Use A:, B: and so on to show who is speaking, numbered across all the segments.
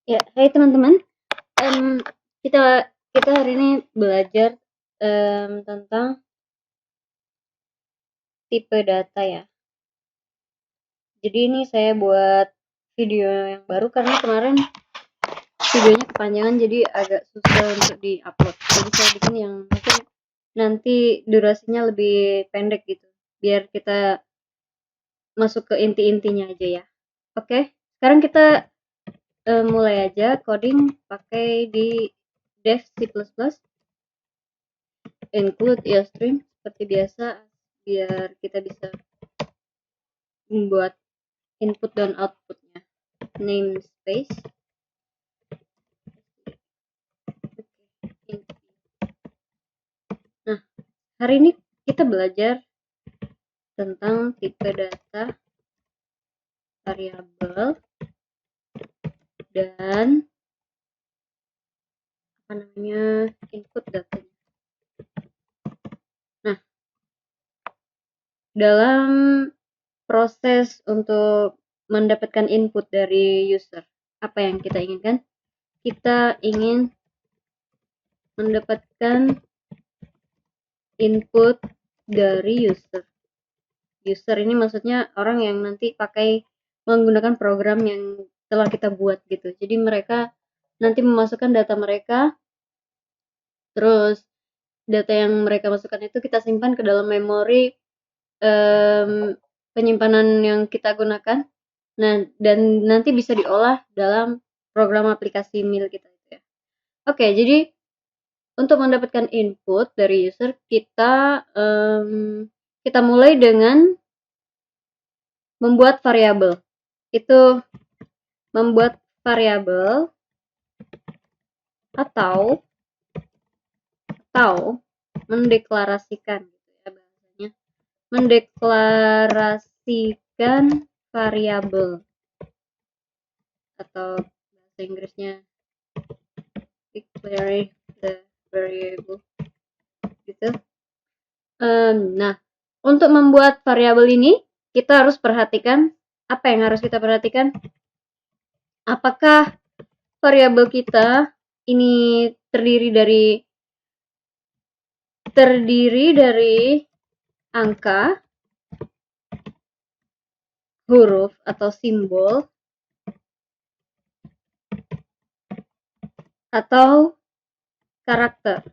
A: Ya, hai teman-teman. Kita kita hari ini belajar tentang tipe data ya. Jadi ini saya buat video yang baru karena kemarin videonya kepanjangan jadi agak susah untuk di-upload. Jadi saya bikin yang mungkin nanti durasinya lebih pendek gitu, biar kita masuk ke inti-intinya aja ya. Oke, sekarang kita mulai aja coding pakai di dev C++. Include string seperti biasa biar kita bisa membuat input dan outputnya. Namespace. Nah, hari ini kita belajar tentang tipe data, variabel, dan input datanya. Nah, dalam proses untuk mendapatkan input dari user, apa yang kita inginkan? Kita ingin mendapatkan input dari user. User ini maksudnya orang yang nanti pakai menggunakan program yang telah kita buat gitu. Jadi mereka nanti memasukkan data mereka, terus data yang mereka masukkan itu kita simpan ke dalam memori penyimpanan yang kita gunakan. Nah, dan nanti bisa diolah dalam program aplikasi milik kita ya. Oke, jadi untuk mendapatkan input dari user kita mulai dengan membuat variabel. Itu membuat variabel atau mendeklarasikan gitu ya bahasanya. Mendeklarasikan variabel atau bahasa Inggrisnya declare the variable gitu. Nah, untuk membuat variabel ini kita harus perhatikan apa yang harus kita perhatikan. Apakah variabel kita ini terdiri dari angka, huruf atau simbol, atau karakter.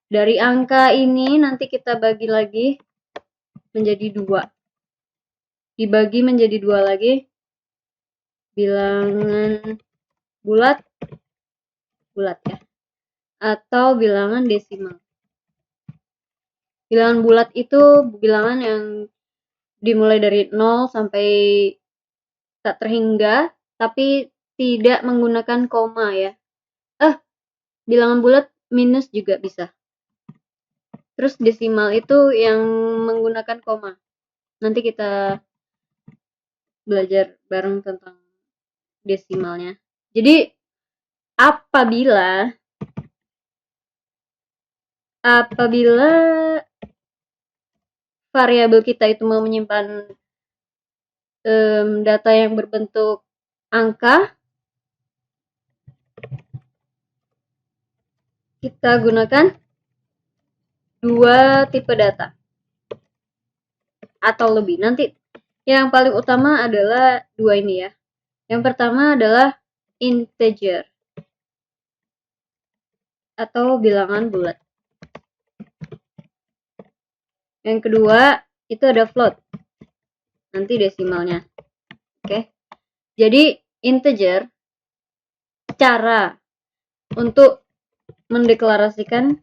A: Dari angka ini nanti kita bagi lagi menjadi 2. Dibagi menjadi 2 lagi, bilangan bulat ya, atau bilangan desimal. Bilangan bulat itu bilangan yang dimulai dari 0 sampai tak terhingga, tapi tidak menggunakan koma ya. Bilangan bulat minus juga bisa. Terus desimal itu yang menggunakan koma. Nanti kita belajar bareng tentang desimalnya. Jadi apabila variabel kita itu mau menyimpan data yang berbentuk angka, kita gunakan 2 tipe data atau lebih. Nanti yang paling utama adalah 2 ini ya. Yang pertama adalah integer atau bilangan bulat. Yang kedua itu ada float, nanti desimalnya. Oke. Jadi integer cara untuk mendeklarasikan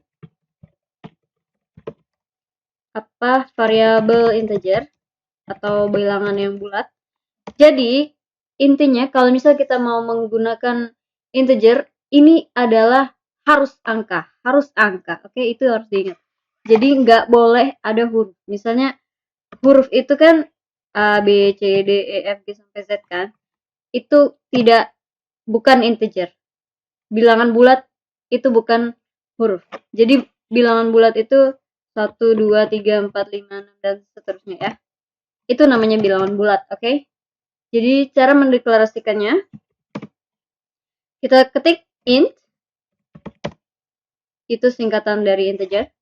A: variabel integer atau bilangan yang bulat. Jadi intinya kalau misal kita mau menggunakan integer, ini adalah harus angka. Oke, itu harus diingat. Jadi nggak boleh ada huruf. Misalnya huruf itu kan A, B, C, D, E, F, G sampai Z kan. Itu bukan integer. Bilangan bulat itu bukan huruf. Jadi bilangan bulat itu 1, 2, 3, 4, 5, 6 dan seterusnya ya. Itu namanya bilangan bulat, oke? Jadi cara mendeklarasikannya Kita ketik int, itu singkatan dari integer.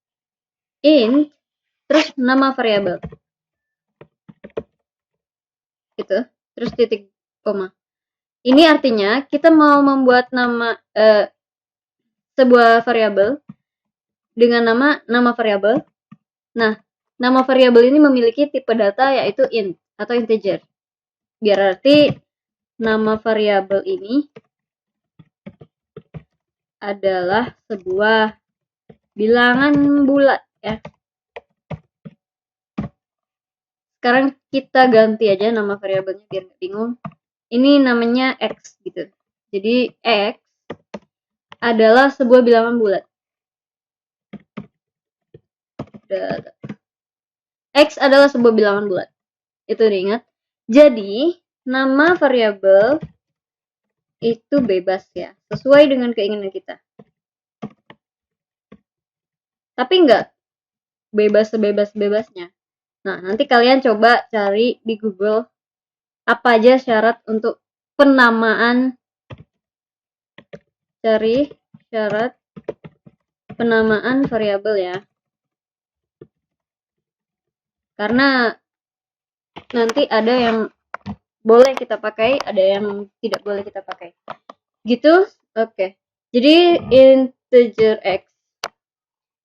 A: Int, terus nama variabel. Gitu. Terus titik koma. Ini artinya kita mau membuat nama sebuah variabel dengan nama variabel. Nah, nama variabel ini memiliki tipe data yaitu int atau integer. Berarti nama variabel ini adalah sebuah bilangan bulat ya. Sekarang kita ganti aja nama variabelnya biar nggak bingung. Ini namanya x gitu. Jadi x adalah sebuah bilangan bulat. X adalah sebuah bilangan bulat. Itu diingat. Jadi nama variabel itu bebas ya, sesuai dengan keinginan kita. Tapi enggak bebas sebebas-bebasnya. Nah, nanti kalian coba cari di Google apa aja syarat untuk penamaan. Cari syarat penamaan variabel ya. Karena nanti ada yang boleh kita pakai, ada yang tidak boleh kita pakai. Gitu? Oke. Jadi integer x.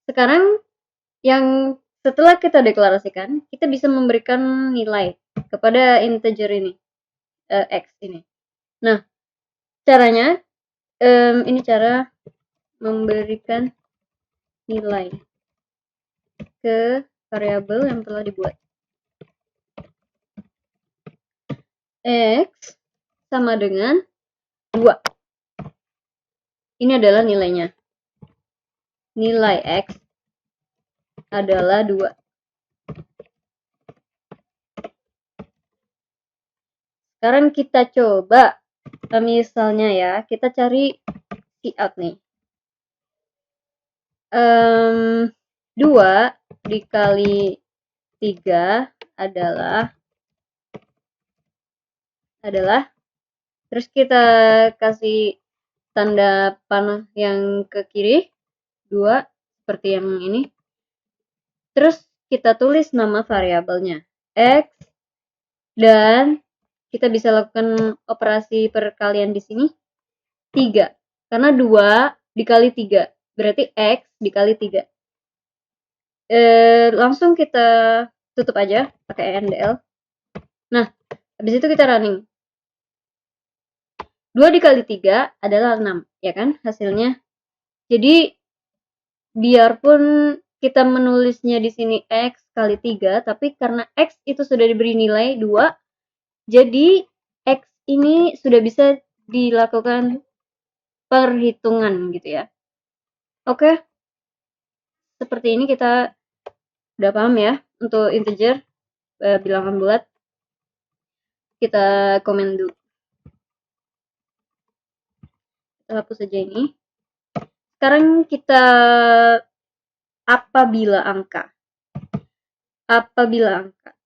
A: Sekarang yang setelah kita deklarasikan, kita bisa memberikan nilai kepada integer ini, x ini. Nah, caranya, ini cara memberikan nilai ke variabel yang telah dibuat. X sama dengan 2. Ini adalah nilainya. Nilai x adalah 2. Sekarang kita coba, misalnya ya, kita cari cout nih. 2 dikali 3 adalah terus kita kasih tanda panah yang ke kiri 2 seperti yang ini. Terus kita tulis nama variabelnya x, dan kita bisa lakukan operasi perkalian di sini 3 karena 2 dikali 3 berarti x dikali 3. Langsung kita tutup aja pakai NDL. Nah, habis itu kita running. 2 dikali 3 adalah 6, ya kan hasilnya. Jadi biarpun kita menulisnya di sini x kali 3, tapi karena x itu sudah diberi nilai 2, jadi x ini sudah bisa dilakukan perhitungan gitu ya. Oke. Seperti ini kita udah paham ya untuk integer, bilangan bulat. Kita komen dulu. Kita hapus saja ini. Sekarang kita apabila angka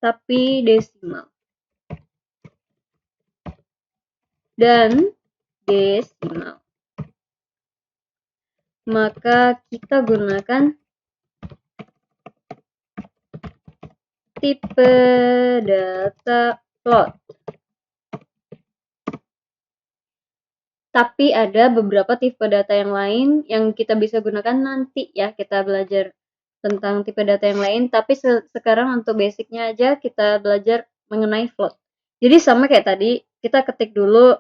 A: tapi desimal dan desimal, maka kita gunakan tipe data float. Tapi ada beberapa tipe data yang lain yang kita bisa gunakan nanti ya, kita belajar tentang tipe data yang lain, tapi sekarang untuk basicnya aja kita belajar mengenai float. Jadi sama kayak tadi, kita ketik dulu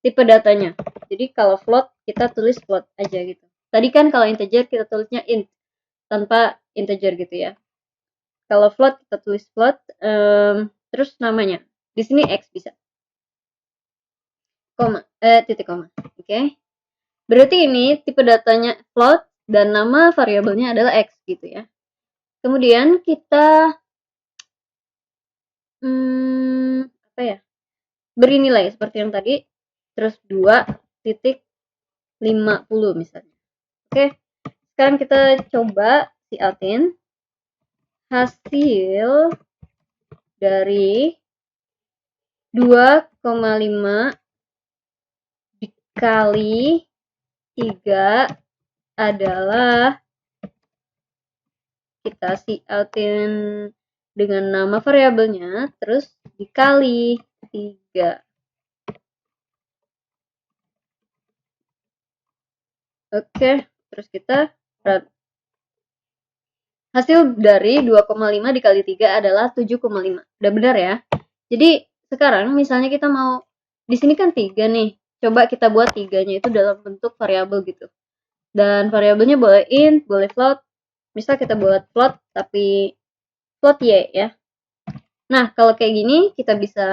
A: tipe datanya. Jadi kalau float kita tulis float aja gitu. Tadi kan kalau integer kita tulisnya int tanpa integer gitu ya. Kalau float kita tulis float, terus namanya. Di sini x bisa. Titik koma. Oke. Berarti ini tipe datanya float dan nama variabelnya adalah x gitu ya. Kemudian kita apa ya? Beri nilai seperti yang tadi, terus 2.50 misalnya. Oke. Sekarang kita coba coutin hasil dari 2,5 kali 3 adalah kita outin dengan nama variabelnya, terus dikali 3. Oke, terus kita hasil dari 2,5 dikali 3 adalah 7,5. Udah benar ya? Jadi sekarang misalnya kita mau, di sini kan 3 nih. Coba kita buat 3-nya itu dalam bentuk variabel gitu. Dan variabelnya boleh int, boleh float. Misal kita buat float tapi float y ya. Nah, kalau kayak gini kita bisa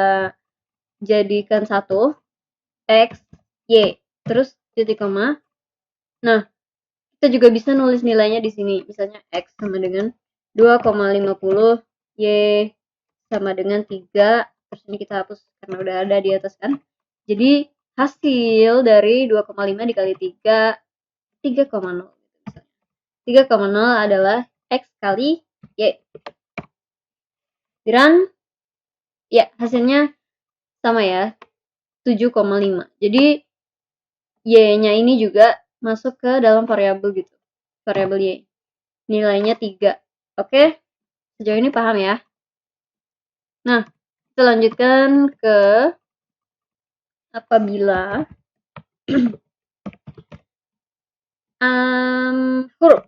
A: jadikan 1 x, y, terus titik koma. Nah, kita juga bisa nulis nilainya di sini. Misalnya x sama dengan 2,50, y sama dengan 3. Terus ini kita hapus karena udah ada di atas kan. Jadi hasil dari 2,5 dikali 3, 3,0. 3,0 adalah x kali y. Dirun. Ya, hasilnya sama ya, 7,5. Jadi y-nya ini juga masuk ke dalam variabel gitu. Variabel y. Nilainya 3. Oke? Sejauh ini paham ya? Nah, kita lanjutkan ke apabila huruf.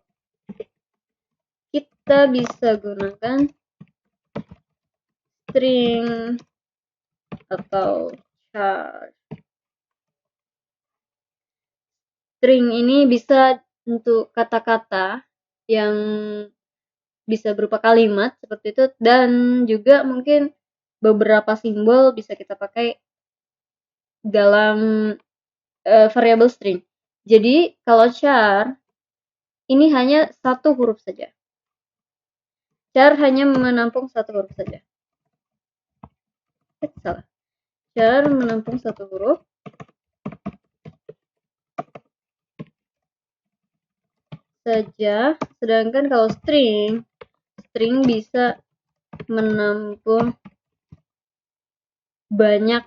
A: Kita bisa gunakan string atau char. String ini bisa untuk kata-kata yang bisa berupa kalimat seperti itu, dan juga mungkin beberapa simbol bisa kita pakai dalam variabel string. Jadi kalau char ini hanya satu huruf saja. Char hanya menampung satu huruf saja. Salah. Char menampung satu huruf. Saja, sedangkan kalau string bisa menampung banyak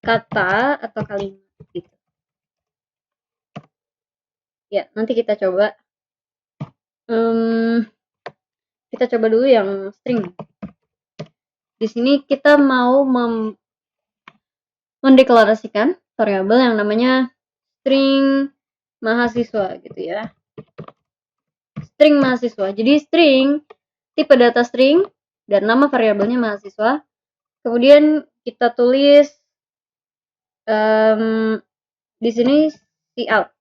A: kata atau kalimat gitu. Ya, nanti kita coba. Kita coba dulu yang string. Di sini kita mau mendeklarasikan variabel yang namanya string mahasiswa gitu ya. String mahasiswa. Jadi string, tipe data string, dan nama variabelnya mahasiswa. Kemudian kita tulis di sini cout.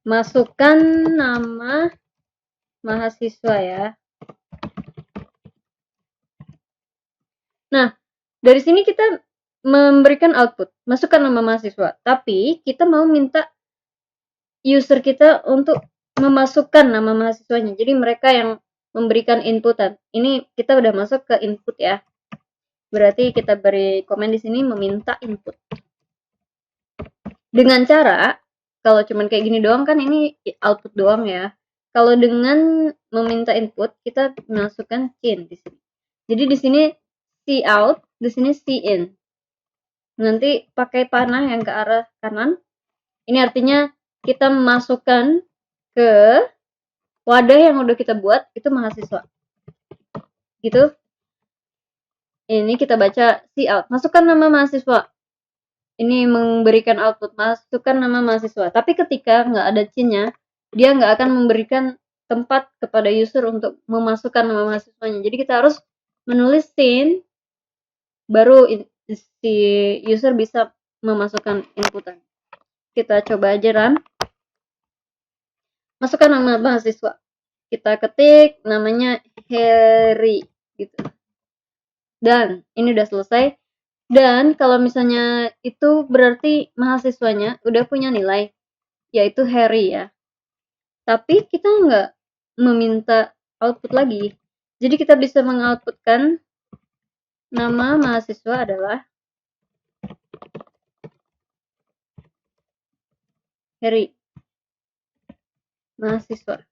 A: Masukkan nama mahasiswa ya. Nah, dari sini kita memberikan output, masukkan nama mahasiswa. Tapi kita mau minta user kita untuk memasukkan nama mahasiswanya. Jadi mereka yang memberikan inputan. Ini kita udah masuk ke input ya. Berarti kita beri komen di sini meminta input. Dengan cara, kalau cuman kayak gini doang kan ini output doang ya. Kalau dengan meminta input, kita masukkan in di sini. Jadi di sini cout, di sini in. Nanti pakai panah yang ke arah kanan. Ini artinya kita masukkan ke wadah yang udah kita buat, itu mahasiswa. Gitu. Ini kita baca cout. Masukkan nama mahasiswa. Ini memberikan output, masukkan nama mahasiswa. Tapi ketika nggak ada cinnya, dia nggak akan memberikan tempat kepada user untuk memasukkan nama mahasiswanya. Jadi kita harus menulis sin, baru si user bisa memasukkan inputan. Kita coba aja run. Masukkan nama mahasiswa. Kita ketik namanya Harry gitu. Dan ini udah selesai. Dan kalau misalnya itu berarti mahasiswanya udah punya nilai, yaitu Harry ya. Tapi kita nggak meminta output lagi. Jadi kita bisa mengoutputkan nama mahasiswa adalah Harry. Mahasiswa.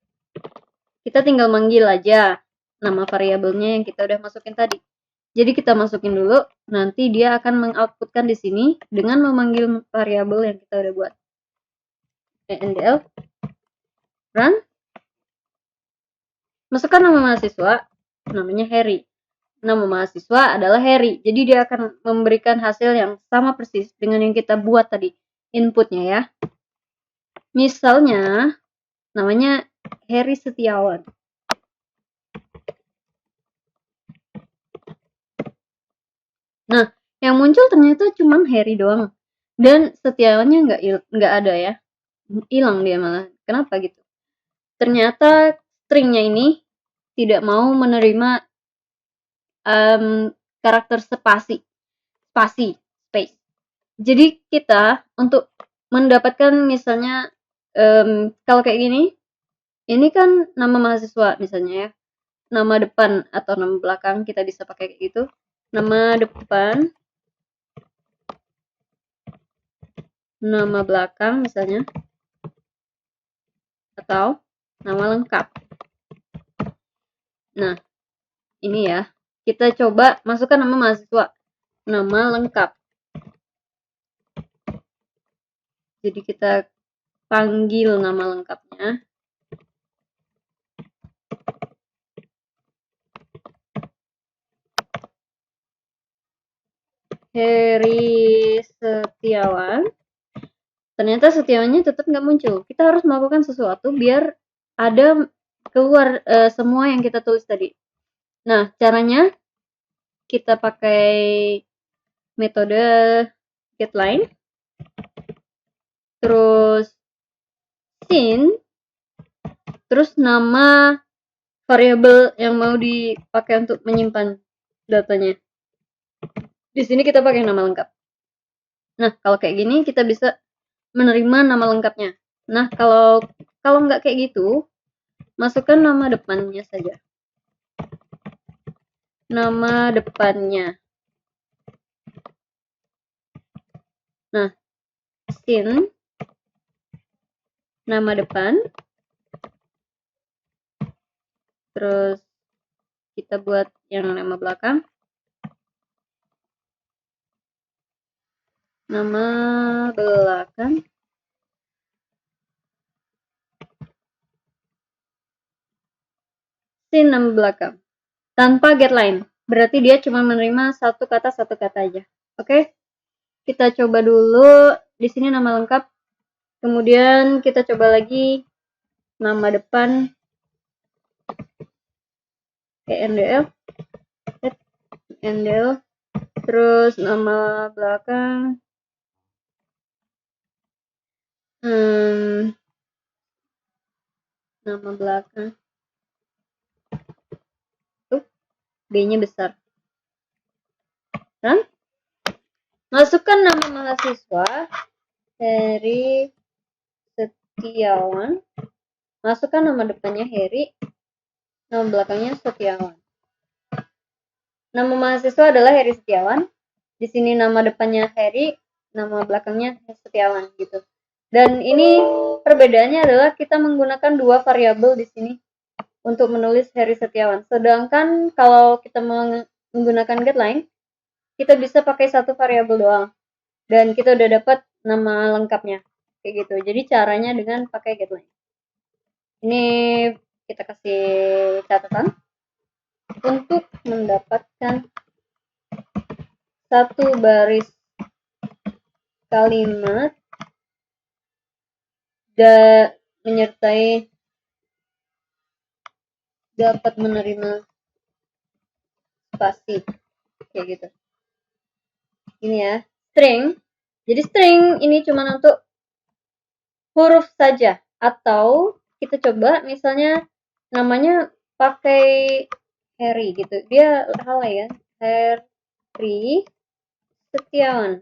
A: Kita tinggal manggil aja nama variabelnya yang kita udah masukin tadi. Jadi kita masukin dulu nanti dia akan mengoutputkan di sini dengan memanggil variabel yang kita udah buat. ENDL run, masukkan nama mahasiswa, namanya Harry. Nama mahasiswa adalah Harry, jadi dia akan memberikan hasil yang sama persis dengan yang kita buat tadi, inputnya ya. Misalnya namanya Harry Setiawan. Nah, yang muncul ternyata cuma Harry doang, dan Setiawannya nggak ada ya, hilang dia malah. Kenapa gitu? Ternyata stringnya ini tidak mau menerima karakter space. Jadi kita untuk mendapatkan misalnya kalau kayak gini, ini kan nama mahasiswa misalnya ya, nama depan atau nama belakang kita bisa pakai kayak gitu. Nama depan, nama belakang misalnya, atau nama lengkap. Nah, ini ya, kita coba masukkan nama mahasiswa, nama lengkap. Jadi kita panggil nama lengkapnya. Heri Setiawan. Ternyata Setiawannya tetap nggak muncul. Kita harus melakukan sesuatu biar ada keluar semua yang kita tulis tadi. Nah, caranya kita pakai metode getLine, terus sin, terus nama variabel yang mau dipakai untuk menyimpan datanya. Di sini kita pakai nama lengkap. Nah, kalau kayak gini kita bisa menerima nama lengkapnya. Nah, kalau nggak kayak gitu, masukkan nama depannya saja. Nama depannya. Nah, sin nama depan. Terus kita buat yang nama belakang. Nama belakang. Sin nama belakang. Tanpa getLine. Berarti dia cuma menerima satu kata aja. Oke? Kita coba dulu di sini nama lengkap. Kemudian kita coba lagi nama depan ENDL, terus nama belakang nama belakang tuh B-nya besar. Dan masukkan nama mahasiswa Heri Setiawan. Masukkan nama depannya Heri, nama belakangnya Setiawan. Nama mahasiswa adalah Heri Setiawan. Di sini nama depannya Heri, nama belakangnya Setiawan gitu. Dan ini perbedaannya adalah kita menggunakan dua variabel di sini untuk menulis Heri Setiawan. Sedangkan kalau kita menggunakan getLine, kita bisa pakai satu variabel doang. Dan kita udah dapat nama lengkapnya. Kayak gitu. Jadi caranya dengan pakai getLine. Ini kita kasih catatan. Untuk mendapatkan satu baris kalimat menyertai dapat menerima spasi kayak gitu. Ini ya, string. Jadi string ini cuma untuk huruf saja, atau kita coba misalnya namanya pakai Harry gitu. Dia halai ya, Harry Setiawan.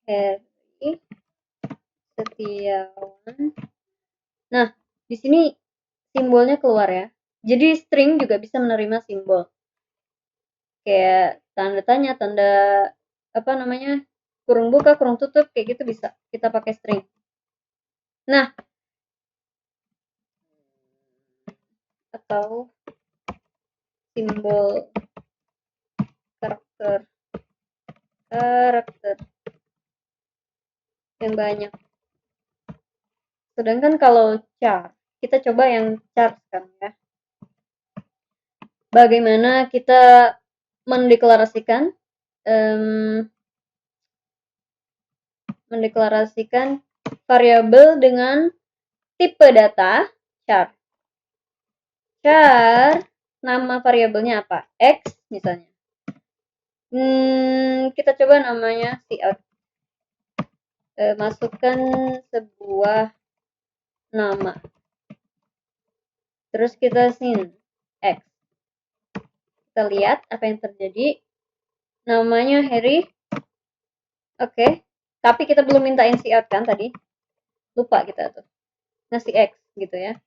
A: Harry Setiawan. Nah, di sini simbolnya keluar ya. Jadi string juga bisa menerima simbol. Kayak tanda tanya, tanda apa namanya? Kurung buka, kurung tutup, kayak gitu bisa kita pakai string. Nah, atau simbol karakter yang banyak. Sedangkan kalau char, kita coba yang char sekarang ya. Bagaimana kita mendeklarasikan variabel dengan tipe data char. Char, nama variabelnya apa? X misalnya. Kita coba namanya cout. Masukkan sebuah nama. Terus kita sin X. Kita lihat apa yang terjadi. Namanya Harry. Oke. Tapi kita belum mintain cout kan tadi. Lupa kita tuh. Ngasih X gitu ya.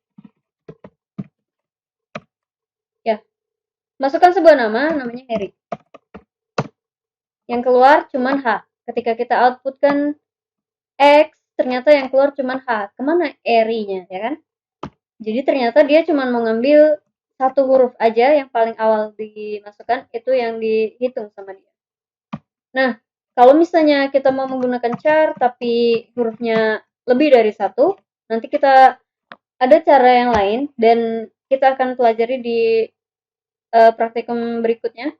A: Ya. Masukkan sebuah nama, namanya Harry. Yang keluar cuman H. Ketika kita outputkan X, ternyata yang keluar cuman H. Kemana Harry-nya, ya kan? Jadi ternyata dia cuma mau ngambil satu huruf aja yang paling awal dimasukkan, itu yang dihitung sama dia. Nah, kalau misalnya kita mau menggunakan char tapi hurufnya lebih dari satu, nanti kita ada cara yang lain dan kita akan pelajari di praktikum berikutnya.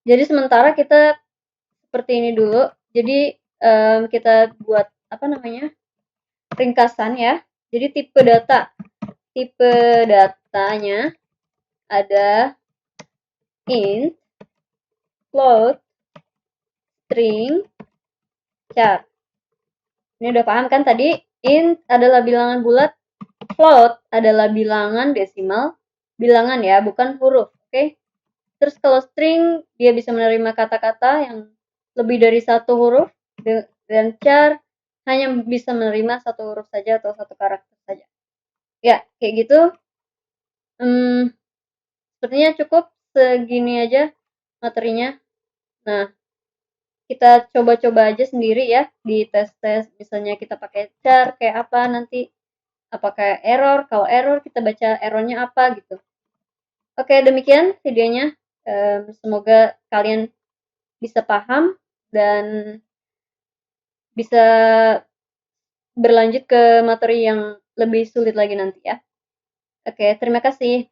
A: Jadi sementara kita seperti ini dulu. Jadi kita buat ringkasan ya. Jadi tipe datanya ada int, float, string, char. Ini udah paham kan tadi? Int adalah bilangan bulat, float adalah bilangan desimal, bilangan ya, bukan huruf, oke? Terus kalau string, dia bisa menerima kata-kata yang lebih dari satu huruf, dan char hanya bisa menerima satu huruf saja atau satu karakter saja. Ya, kayak gitu. Sepertinya cukup segini aja materinya. Nah, kita coba-coba aja sendiri ya di tes-tes. Misalnya kita pakai char kayak apa nanti, apakah error, kalau error kita baca errornya apa gitu. Oke, demikian videonya. Semoga kalian bisa paham dan bisa berlanjut ke materi yang lebih sulit lagi nanti ya. Oke, terima kasih.